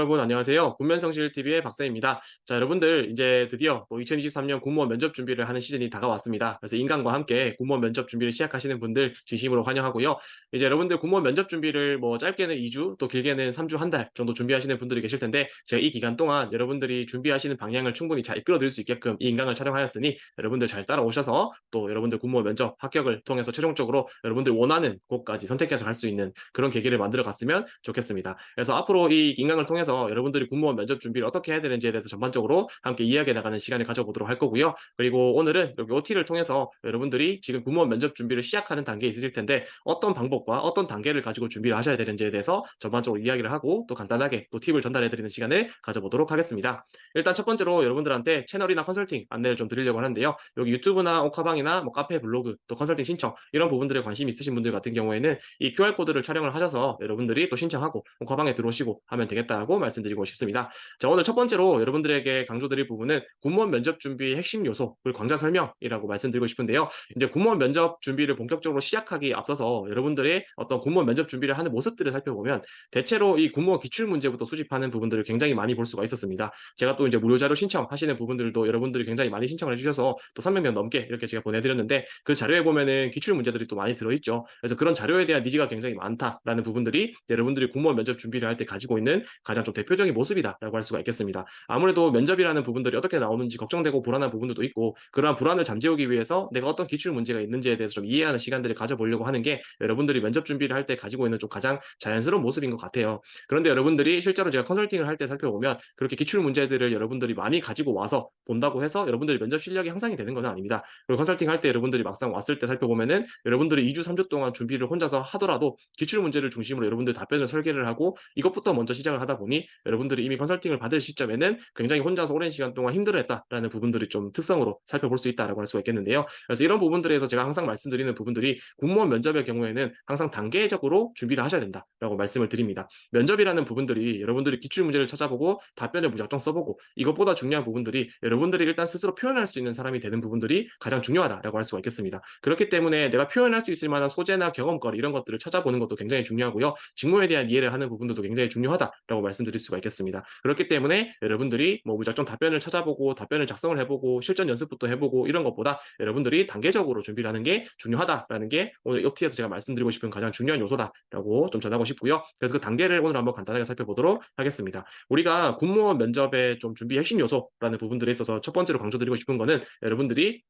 여러분 안녕하세요. 군면성실TV의 박사입니다. 자, 여러분들 이제 드디어 또 2023년 공무원 면접 준비를 하는 시즌이 다가왔습니다. 그래서 인강과 함께 공무원 면접 준비를 시작하시는 분들 진심으로 환영하고요. 이제 여러분들 공무원 면접 준비를 뭐 짧게는 2주, 또 길게는 3주, 한 달 정도 준비하시는 분들이 계실 텐데 제가 이 기간 동안 여러분들이 준비하시는 방향을 충분히 잘 이끌어 드릴 수 있게끔 이 인강을 촬영하였으니 여러분들 잘 따라오셔서 또 여러분들 공무원 면접 합격을 통해서 최종적으로 여러분들 원하는 곳까지 선택해서 갈 수 있는 그런 계기를 만들어 갔으면 좋겠습니다. 그래서 앞으로 이 인강을 통해서 여러분들이 공무원 면접 준비를 어떻게 해야 되는지에 대해서 전반적으로 함께 이야기해 나가는 시간을 가져보도록 할 거고요. 그리고 오늘은 여기 OT를 통해서 여러분들이 지금 공무원 면접 준비를 시작하는 단계에 있으실 텐데 어떤 방법과 어떤 단계를 가지고 준비를 하셔야 되는지에 대해서 전반적으로 이야기를 하고 또 간단하게 또 팁을 전달해 드리는 시간을 가져보도록 하겠습니다. 일단 첫 번째로 여러분들한테 채널이나 컨설팅 안내를 좀 드리려고 하는데요. 여기 유튜브나 옥화방이나 뭐 카페, 블로그, 또 컨설팅 신청 이런 부분들에 관심 있으신 분들 같은 경우에는 이 QR코드를 촬영을 하셔서 여러분들이 또 신청하고 옥화방에 들어오시고 하면 되겠다고 말씀드리고 싶습니다. 자, 오늘 첫 번째로 여러분들에게 강조드릴 부분은 공무원 면접 준비의 핵심 요소, 그리고 광자 설명이라고 말씀드리고 싶은데요. 이제 공무원 면접 준비를 본격적으로 시작하기에 앞서서 여러분들의 어떤 공무원 면접 준비를 하는 모습들을 살펴보면 대체로 이 공무원 기출 문제부터 수집하는 부분들을 굉장히 많이 볼 수가 있었습니다. 제가 또 이제 무료 자료 신청하시는 부분들도 여러분들이 굉장히 많이 신청을 해주셔서 또 300명 넘게 이렇게 제가 보내드렸는데 그 자료에 보면은 기출 문제들이 또 많이 들어있죠. 그래서 그런 자료에 대한 니즈가 굉장히 많다라는 부분들이 여러분들이 공무원 면접 준비를 할 때 가지고 있는 가장 좀 대표적인 모습이다라고 할 수가 있겠습니다. 아무래도 면접이라는 부분들이 어떻게 나오는지 걱정되고 불안한 부분들도 있고 그러한 불안을 잠재우기 위해서 내가 어떤 기출 문제가 있는지에 대해서 좀 이해하는 시간들을 가져보려고 하는 게 여러분들이 면접 준비를 할 때 가지고 있는 좀 가장 자연스러운 모습인 것 같아요. 그런데 여러분들이 실제로 제가 컨설팅을 할 때 살펴보면 그렇게 기출 문제들을 여러분들이 많이 가지고 와서 본다고 해서 여러분들이 면접 실력이 향상이 되는 건 아닙니다. 그리고 컨설팅 할 때 여러분들이 막상 왔을 때 살펴보면은 여러분들이 2주, 3주 동안 준비를 혼자서 하더라도 기출 문제를 중심으로 여러분들 답변을 설계를 하고 이것부터 먼저 시작을 하다 보니 여러분들이 이미 컨설팅을 받을 시점에는 굉장히 혼자서 오랜 시간 동안 힘들어했다라는 부분들이 좀 특성으로 살펴볼 수 있다라고 할 수가 있겠는데요. 그래서 이런 부분들에서 제가 항상 말씀드리는 부분들이 공무원 면접의 경우에는 항상 단계적으로 준비를 하셔야 된다라고 말씀을 드립니다. 면접이라는 부분들이 여러분들이 기출 문제를 찾아보고 답변을 무작정 써보고 이것보다 중요한 부분들이 여러분들이 일단 스스로 표현할 수 있는 사람이 되는 부분들이 가장 중요하다라고 할 수가 있겠습니다. 그렇기 때문에 내가 표현할 수 있을 만한 소재나 경험거리 이런 것들을 찾아보는 것도 굉장히 중요하고요. 직무에 대한 이해를 하는 부분도 굉장히 중요하다라고 말씀드릴 수가 있겠습니다. 그렇기 때문에 여러분들이 뭐 무작정 답변을 찾아보고 답변을 작성을 해보고 실전 연습부터 해보고 이런 것보다 여러분들이 단계적으로 준비를 하는 게 중요하다라는 게 오늘 OT에서 제가 말씀드리고 싶은 가장 중요한 요소다라고 좀 전하고 싶고요. 그래서 그 단계를 오늘 한번 간단하게 살펴보도록 하겠습니다. 우리가 공무원 면접의 좀 준비 핵심 요소라는 부분들에 있어서 첫 번째로 강조드리고 싶은 거는 여러분들이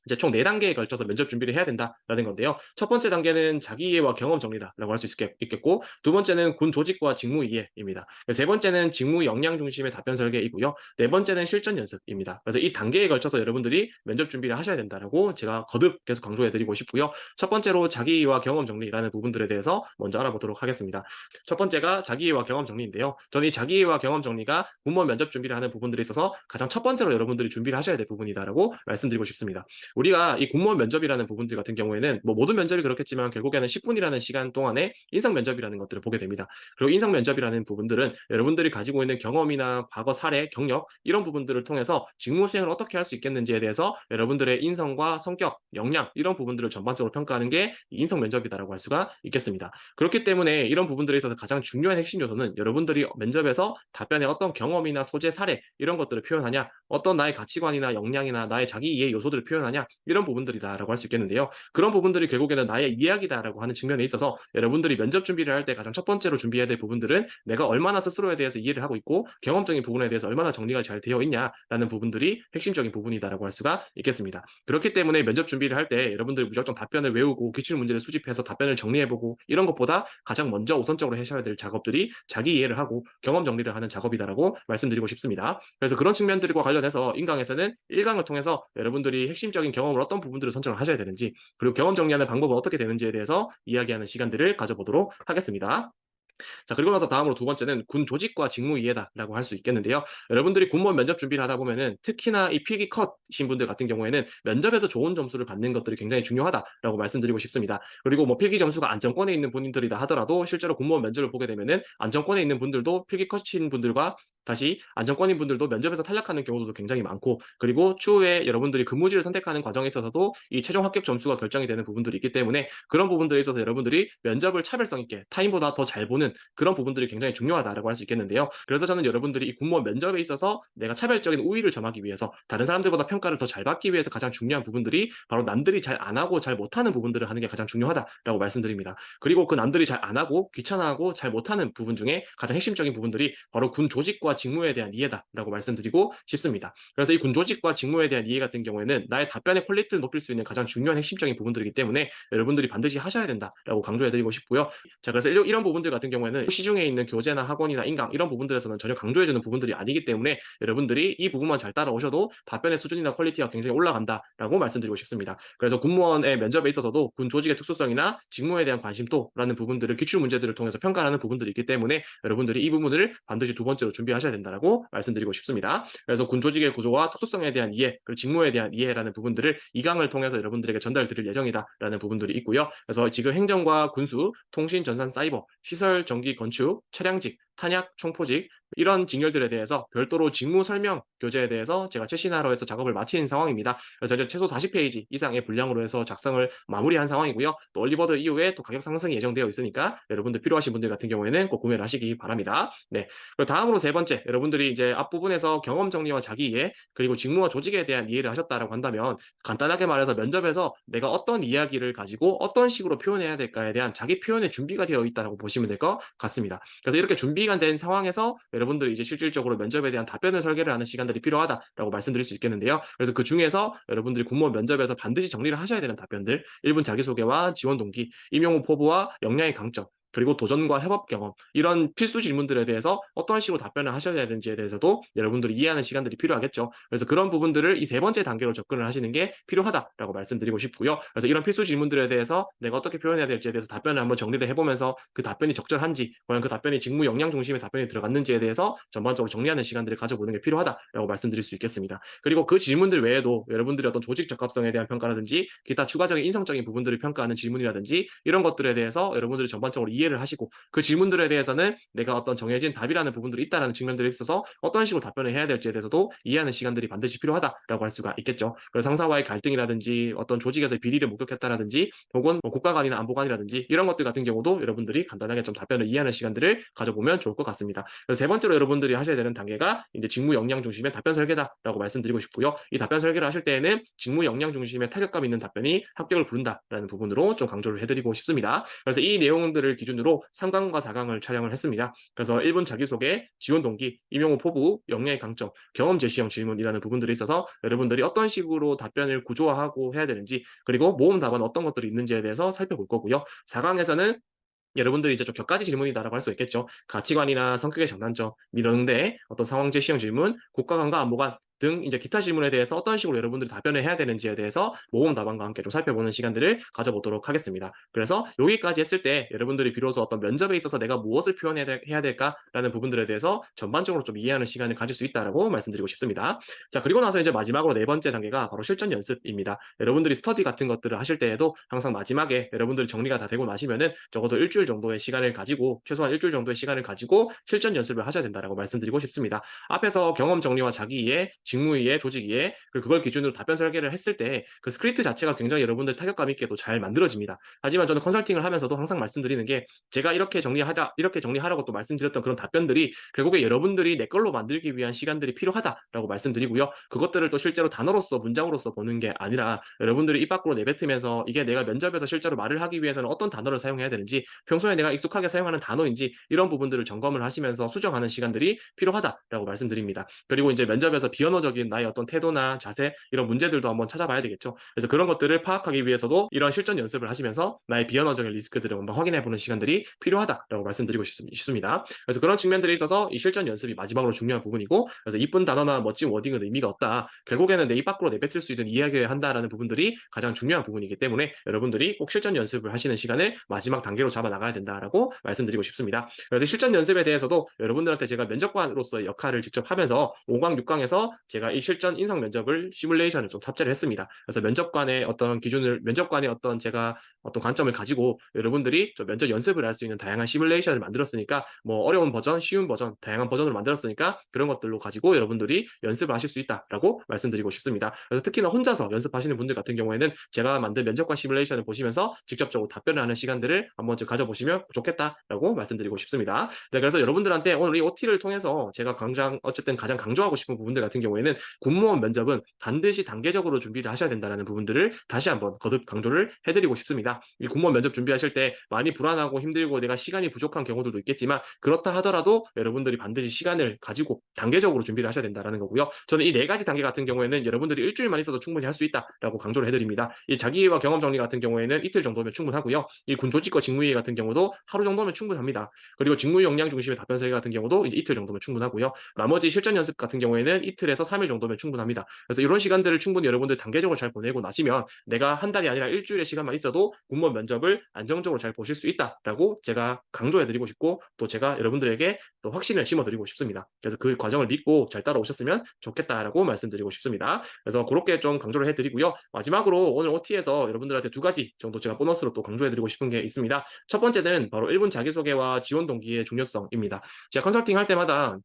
이제 총 4단계에 걸쳐서 면접 준비를 해야 된다라는 건데요. 첫 번째 단계는 자기 이해와 경험 정리다라고 할 수 있겠고 두 번째는 군 조직과 직무 이해입니다. 세 번째는 직무 역량 중심의 답변 설계이고요. 네 번째는 실전 연습입니다. 그래서 이 단계에 걸쳐서 여러분들이 면접 준비를 하셔야 된다라고 제가 거듭 계속 강조해 드리고 싶고요. 첫 번째로 자기 이해와 경험 정리라는 부분들에 대해서 먼저 알아보도록 하겠습니다. 첫 번째가 자기 이해와 경험 정리인데요. 저는 이 자기 이해와 경험 정리가 공무원 면접 준비를 하는 부분들에 있어서 가장 첫 번째로 여러분들이 준비를 하셔야 될 부분이다라고 말씀드리고 싶습니다. 우리가 이 공무원 면접이라는 부분들 같은 경우에는 뭐 모든 면접이 그렇겠지만 결국에는 10분이라는 시간 동안에 인성 면접이라는 것들을 보게 됩니다. 그리고 인성 면접이라는 부분들은 여러분들이 가지고 있는 경험이나 과거 사례, 경력 이런 부분들을 통해서 직무 수행을 어떻게 할 수 있겠는지에 대해서 여러분들의 인성과 성격, 역량 이런 부분들을 전반적으로 평가하는 게 인성 면접이다라고 할 수가 있겠습니다. 그렇기 때문에 이런 부분들에 있어서 가장 중요한 핵심 요소는 여러분들이 면접에서 답변에 어떤 경험이나 소재, 사례 이런 것들을 표현하냐, 어떤 나의 가치관이나 역량이나 나의 자기 이해 요소들을 표현하냐 이런 부분들이다라고 할 수 있겠는데요. 그런 부분들이 결국에는 나의 이야기다라고 하는 측면에 있어서 여러분들이 면접 준비를 할 때 가장 첫 번째로 준비해야 될 부분들은 내가 얼마나 스스로에 대해서 이해를 하고 있고 경험적인 부분에 대해서 얼마나 정리가 잘 되어 있냐라는 부분들이 핵심적인 부분이다라고 할 수가 있겠습니다. 그렇기 때문에 면접 준비를 할 때 여러분들이 무작정 답변을 외우고 기출 문제를 수집해서 답변을 정리해보고 이런 것보다 가장 먼저 우선적으로 하셔야 될 작업들이 자기 이해를 하고 경험 정리를 하는 작업이다라고 말씀드리고 싶습니다. 그래서 그런 측면들과 관련해서 인강에서는 1강을 통해서 여러분들이 핵심적인 경험을 어떤 부분들을 선정을 하셔야 되는지 그리고 경험 정리하는 방법은 어떻게 되는지에 대해서 이야기하는 시간들을 가져보도록 하겠습니다. 자, 그리고 나서 다음으로 두 번째는 군 조직과 직무 이해다라고 할 수 있겠는데요. 여러분들이 공무원 면접 준비를 하다 보면은 특히나 이 필기 컷이신 분들 같은 경우에는 면접에서 좋은 점수를 받는 것들이 굉장히 중요하다라고 말씀드리고 싶습니다. 그리고 뭐 필기 점수가 안정권에 있는 분들이다 하더라도 실제로 공무원 면접을 보게 되면은 안정권에 있는 분들도 필기 컷인 분들과 다시 안정권인 분들도 면접에서 탈락하는 경우도 굉장히 많고 그리고 추후에 여러분들이 근무지를 선택하는 과정에 있어서도 이 최종 합격 점수가 결정이 되는 부분들이 있기 때문에 그런 부분들에 있어서 여러분들이 면접을 차별성 있게 타인보다 더 잘 보는 보는 그런 부분들이 굉장히 중요하다라고 할 수 있겠는데요. 그래서 저는 여러분들이 이 공무원 면접에 있어서 내가 차별적인 우위를 점하기 위해서 다른 사람들보다 평가를 더 잘 받기 위해서 가장 중요한 부분들이 바로 남들이 잘 안 하고 잘 못하는 부분들을 하는 게 가장 중요하다라고 말씀드립니다. 그리고 그 남들이 잘 안 하고 귀찮아하고 잘 못하는 부분 중에 가장 핵심적인 부분들이 바로 군 조직과 직무에 대한 이해다라고 말씀드리고 싶습니다. 그래서 이 군 조직과 직무에 대한 이해 같은 경우에는 나의 답변의 퀄리티를 높일 수 있는 가장 중요한 핵심적인 부분들이기 때문에 여러분들이 반드시 하셔야 된다라고 강조해드리고 싶고요. 자, 그래서 이런 부분들 같은 경우에는 시중에 있는 교재나 학원이나 인강 이런 부분들에서는 전혀 강조해주는 부분들이 아니기 때문에 여러분들이 이 부분만 잘 따라오셔도 답변의 수준이나 퀄리티가 굉장히 올라간다라고 말씀드리고 싶습니다. 그래서 군무원의 면접에 있어서도 군 조직의 특수성이나 직무에 대한 관심도라는 부분들을 기출 문제들을 통해서 평가하는 부분들이 있기 때문에 여러분들이 이 부분을 반드시 두 번째로 준비하셔야 된다라고 말씀드리고 싶습니다. 그래서 군 조직의 구조와 특수성에 대한 이해, 그리고 직무에 대한 이해라는 부분들을 이 강을 통해서 여러분들에게 전달드릴 예정이다라는 부분들이 있고요. 그래서 지금 행정과 군수, 통신, 전산, 사이버, 시설, 전기, 건축, 차량직, 탄약, 총포직 이런 직렬들에 대해서 별도로 직무 설명 교재에 대해서 제가 최신화로 해서 작업을 마친 상황입니다. 그래서 이제 최소 40페이지 이상의 분량으로 해서 작성을 마무리한 상황이고요. 또 얼리버드 이후에 또 가격 상승이 예정되어 있으니까 여러분들 필요하신 분들 같은 경우에는 꼭 구매를 하시기 바랍니다. 네. 그리고 다음으로 세 번째, 여러분들이 이제 앞부분에서 경험 정리와 자기 이해 그리고 직무와 조직에 대한 이해를 하셨다라고 한다면 간단하게 말해서 면접에서 내가 어떤 이야기를 가지고 어떤 식으로 표현해야 될까에 대한 자기 표현의 준비가 되어 있다고 보시면 될 것 같습니다. 그래서 이렇게 준비가 된 상황에서 여러분들이 이제 실질적으로 면접에 대한 답변을 설계를 하는 시간들이 필요하다라고 말씀드릴 수 있겠는데요. 그래서 그 중에서 여러분들이 군무원 면접에서 반드시 정리를 하셔야 되는 답변들 1분 자기소개와 지원 동기, 임용 후 포부와 역량의 강점 그리고 도전과 협업 경험 이런 필수 질문들에 대해서 어떤 식으로 답변을 하셔야 되는지에 대해서도 여러분들이 이해하는 시간들이 필요하겠죠. 그래서 그런 부분들을 이 세 번째 단계로 접근을 하시는 게 필요하다라고 말씀드리고 싶고요. 그래서 이런 필수 질문들에 대해서 내가 어떻게 표현해야 될지에 대해서 답변을 한번 정리를 해보면서 그 답변이 적절한지 과연 그 답변이 직무 역량 중심의 답변이 들어갔는지에 대해서 전반적으로 정리하는 시간들을 가져보는 게 필요하다라고 말씀드릴 수 있겠습니다. 그리고 그 질문들 외에도 여러분들이 어떤 조직 적합성에 대한 평가라든지 기타 추가적인 인성적인 부분들을 평가하는 질문이라든지 이런 것들에 대해서 여러분들이 전반적으로 이해를 하시고 그 질문들에 대해서는 내가 어떤 정해진 답이라는 부분들이 있다는 측면들에 있어서 어떤 식으로 답변을 해야 될지에 대해서도 이해하는 시간들이 반드시 필요하다라고 할 수가 있겠죠. 그래서 상사와의 갈등이라든지 어떤 조직에서 비리를 목격했다라든지 혹은 뭐 국가관이나 안보관이라든지 이런 것들 같은 경우도 여러분들이 간단하게 좀 답변을 이해하는 시간들을 가져보면 좋을 것 같습니다. 그래서 세 번째로 여러분들이 하셔야 되는 단계가 이제 직무 역량 중심의 답변 설계다라고 말씀드리고 싶고요. 이 답변 설계를 하실 때에는 직무 역량 중심의 타격감 있는 답변이 합격을 부른다라는 부분으로 좀 강조를 해드리고 싶습니다. 그래서 이 내용들을 기준으로 3강과 4강을 촬영을 했습니다. 그래서 1분 자기소개, 지원 동기, 임용 후 포부, 역량의 강점, 경험 제시형 질문이라는 부분들이 있어서 여러분들이 어떤 식으로 답변을 구조화하고 해야 되는지 그리고 모음 답안 어떤 것들이 있는지에 대해서 살펴볼 거고요. 4강에서는 여러분들이 이제 좀 격가지 질문이다라고 할 수 있겠죠. 가치관이나 성격의 장단점, 미런데 어떤 상황 제시형 질문, 국가관과 안보관 등 이제 기타 질문에 대해서 어떤 식으로 여러분들이 답변을 해야 되는지에 대해서 모범 답안과 함께 좀 살펴보는 시간들을 가져보도록 하겠습니다. 그래서 여기까지 했을 때 여러분들이 비로소 어떤 면접에 있어서 내가 무엇을 표현해야 될까라는 부분들에 대해서 전반적으로 좀 이해하는 시간을 가질 수 있다라고 말씀드리고 싶습니다. 자, 그리고 나서 이제 마지막으로 네 번째 단계가 바로 실전 연습입니다. 여러분들이 스터디 같은 것들을 하실 때에도 항상 마지막에 여러분들이 정리가 다 되고 나시면은 적어도 일주일 정도의 시간을 가지고 최소한 일주일 정도의 시간을 가지고 실전 연습을 하셔야 된다라고 말씀드리고 싶습니다. 앞에서 경험 정리와 자기 이해, 직무 이해, 조직 이해, 그리고 그걸 기준으로 답변 설계를 했을 때 그 스크립트 자체가 굉장히 여러분들 타격감 있게도 잘 만들어집니다. 하지만 저는 컨설팅을 하면서도 항상 말씀드리는 게 제가 이렇게 정리하라고 또 말씀드렸던 그런 답변들이 결국에 여러분들이 내 걸로 만들기 위한 시간들이 필요하다라고 말씀드리고요. 그것들을 또 실제로 단어로서 문장으로서 보는 게 아니라 여러분들이 입 밖으로 내뱉으면서 이게 내가 면접에서 실제로 말을 하기 위해서는 어떤 단어를 사용해야 되는지 평소에 내가 익숙하게 사용하는 단어인지 이런 부분들을 점검을 하시면서 수정하는 시간들이 필요하다라고 말씀드립니다. 그리고 이제 면접에서 비언어적인 나의 어떤 태도나 자세 이런 문제들도 한번 찾아봐야 되겠죠. 그래서 그런 것들을 파악하기 위해서도 이런 실전 연습을 하시면서 나의 비언어적인 리스크들을 한번 확인해보는 시간들이 필요하다라고 말씀드리고 싶습니다. 그래서 그런 측면들에 있어서 이 실전 연습이 마지막으로 중요한 부분이고 그래서 이쁜 단어나 멋진 워딩은 의미가 없다. 결국에는 내 입 밖으로 내뱉을 수 있는 이야기를 한다라는 부분들이 가장 중요한 부분이기 때문에 여러분들이 꼭 실전 연습을 하시는 시간을 마지막 단계로 잡아 나가야 된다라고 말씀드리고 싶습니다. 그래서 실전 연습에 대해서도 여러분들한테 제가 면접관으로서의 역할을 직접 하면서 5강, 6강에서 제가 이 실전 인성 면접을 시뮬레이션을 좀 탑재를 했습니다. 그래서 면접관의 어떤 기준을 면접관의 어떤 제가 어떤 관점을 가지고 여러분들이 좀 면접 연습을 할 수 있는 다양한 시뮬레이션을 만들었으니까 뭐 어려운 버전, 쉬운 버전, 다양한 버전으로 만들었으니까 그런 것들로 가지고 여러분들이 연습을 하실 수 있다라고 말씀드리고 싶습니다. 그래서 특히나 혼자서 연습하시는 분들 같은 경우에는 제가 만든 면접관 시뮬레이션을 보시면서 직접적으로 답변을 하는 시간들을 한 번쯤 가져보시면 좋겠다라고 말씀드리고 싶습니다. 네, 그래서 여러분들한테 오늘 이 OT를 통해서 제가 어쨌든 가장 강조하고 싶은 부분들 같은 경우에는 공무원 면접은 반드시 단계적으로 준비를 하셔야 된다는 부분들을 다시 한번 거듭 강조를 해드리고 싶습니다. 이 공무원 면접 준비하실 때 많이 불안하고 힘들고 내가 시간이 부족한 경우들도 있겠지만 그렇다 하더라도 여러분들이 반드시 시간을 가지고 단계적으로 준비를 하셔야 된다는 거고요. 저는 이 네 가지 단계 같은 경우에는 여러분들이 일주일만 있어도 충분히 할 수 있다라고 강조를 해드립니다. 이 자기와 경험 정리 같은 경우에는 이틀 정도면 충분하고요. 이 군 조직과 직무회의 같은 경우도 하루 정도면 충분합니다. 그리고 직무 역량 중심의 답변 설계 같은 경우도 이제 이틀 정도면 충분하고요. 나머지 실전 연습 같은 경우에는 이틀에서 3일 정도면 충분합니다. 그래서 이런 시간들을 충분히 여러분들 단계적으로 잘 보내고 나시면 내가 한 달이 아니라 일주일의 시간만 있어도 공무원 면접을 안정적으로 잘 보실 수 있다라고 제가 강조해드리고 싶고 또 제가 여러분들에게 또 확신을 심어드리고 싶습니다. 그래서 그 과정을 믿고 잘 따라오셨으면 좋겠다라고 말씀드리고 싶습니다. 그래서 그렇게 좀 강조를 해드리고요. 마지막으로 오늘 OT에서 여러분들한테 두 가지 정도 제가 보너스로 또 강조해드리고 싶은 게 있습니다. 첫 번째는 바로 1분 자기소개와 지원 동기의 중요성입니다. 제가 컨설팅 할 때마다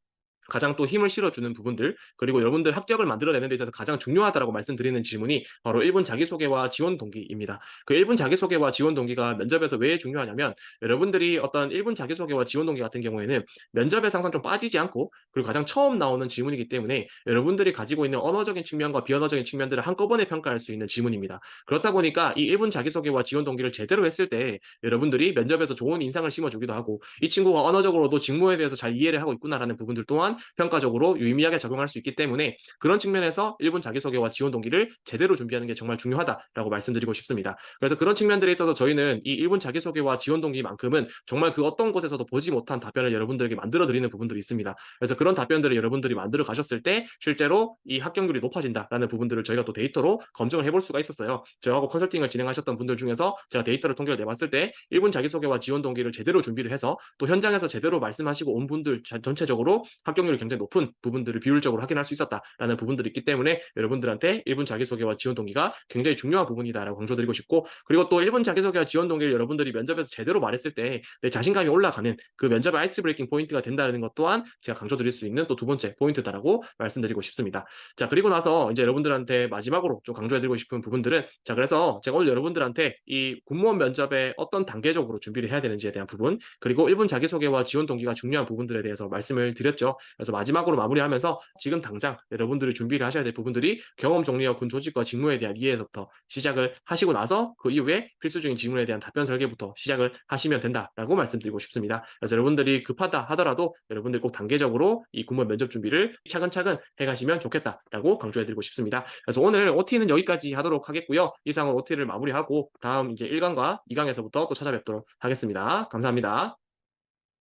가장 또 힘을 실어주는 부분들 그리고 여러분들 합격을 만들어내는 데 있어서 가장 중요하다고 말씀드리는 질문이 바로 1분 자기소개와 지원 동기입니다. 그 1분 자기소개와 지원 동기가 면접에서 왜 중요하냐면 여러분들이 어떤 1분 자기소개와 지원 동기 같은 경우에는 면접에서 항상 좀 빠지지 않고 그리고 가장 처음 나오는 질문이기 때문에 여러분들이 가지고 있는 언어적인 측면과 비언어적인 측면들을 한꺼번에 평가할 수 있는 질문입니다. 그렇다 보니까 이 1분 자기소개와 지원 동기를 제대로 했을 때 여러분들이 면접에서 좋은 인상을 심어주기도 하고 이 친구가 언어적으로도 직무에 대해서 잘 이해를 하고 있구나라는 부분들 또한 평가적으로 유의미하게 적용할 수 있기 때문에 그런 측면에서 1분 자기소개와 지원 동기를 제대로 준비하는 게 정말 중요하다라고 말씀드리고 싶습니다. 그래서 그런 측면들에 있어서 저희는 이 1분 자기소개와 지원 동기만큼은 정말 그 어떤 곳에서도 보지 못한 답변을 여러분들에게 만들어 드리는 부분들이 있습니다. 그래서 그런 답변들을 여러분들이 만들어 가셨을 때 실제로 이 합격률이 높아진다라는 부분들을 저희가 또 데이터로 검증을 해볼 수가 있었어요. 저하고 컨설팅을 진행하셨던 분들 중에서 제가 데이터를 통계를 내봤을 때 1분 자기소개와 지원 동기를 제대로 준비를 해서 또 현장에서 제대로 말씀하시고 온 분들 전체적으로 합격률이 굉장히 높은 부분들을 비율적으로 확인할 수 있었다라는 부분들이 있기 때문에 여러분들한테 1분 자기소개와 지원 동기가 굉장히 중요한 부분이다라고 강조드리고 싶고 그리고 또 1분 자기소개와 지원 동기를 여러분들이 면접에서 제대로 말했을 때 내 자신감이 올라가는 그 면접의 아이스 브레이킹 포인트가 된다는 것 또한 제가 강조드릴 수 있는 또 두 번째 포인트다라고 말씀드리고 싶습니다. 자, 그리고 나서 이제 여러분들한테 마지막으로 좀 강조해드리고 싶은 부분들은 자, 그래서 제가 오늘 여러분들한테 이 공무원 면접에 어떤 단계적으로 준비를 해야 되는지에 대한 부분 그리고 1분 자기소개와 지원 동기가 중요한 부분들에 대해서 말씀을 드렸죠. 그래서 마지막으로 마무리하면서 지금 당장 여러분들이 준비를 하셔야 될 부분들이 경험 정리와 군 조직과 직무에 대한 이해에서부터 시작을 하시고 나서 그 이후에 필수적인 질문에 대한 답변 설계부터 시작을 하시면 된다라고 말씀드리고 싶습니다. 그래서 여러분들이 급하다 하더라도 여러분들 꼭 단계적으로 이 공무원 면접 준비를 차근차근 해가시면 좋겠다라고 강조해드리고 싶습니다. 그래서 오늘 OT는 여기까지 하도록 하겠고요. 이상으로 OT를 마무리하고 다음 이제 1강과 2강에서부터 또 찾아뵙도록 하겠습니다. 감사합니다.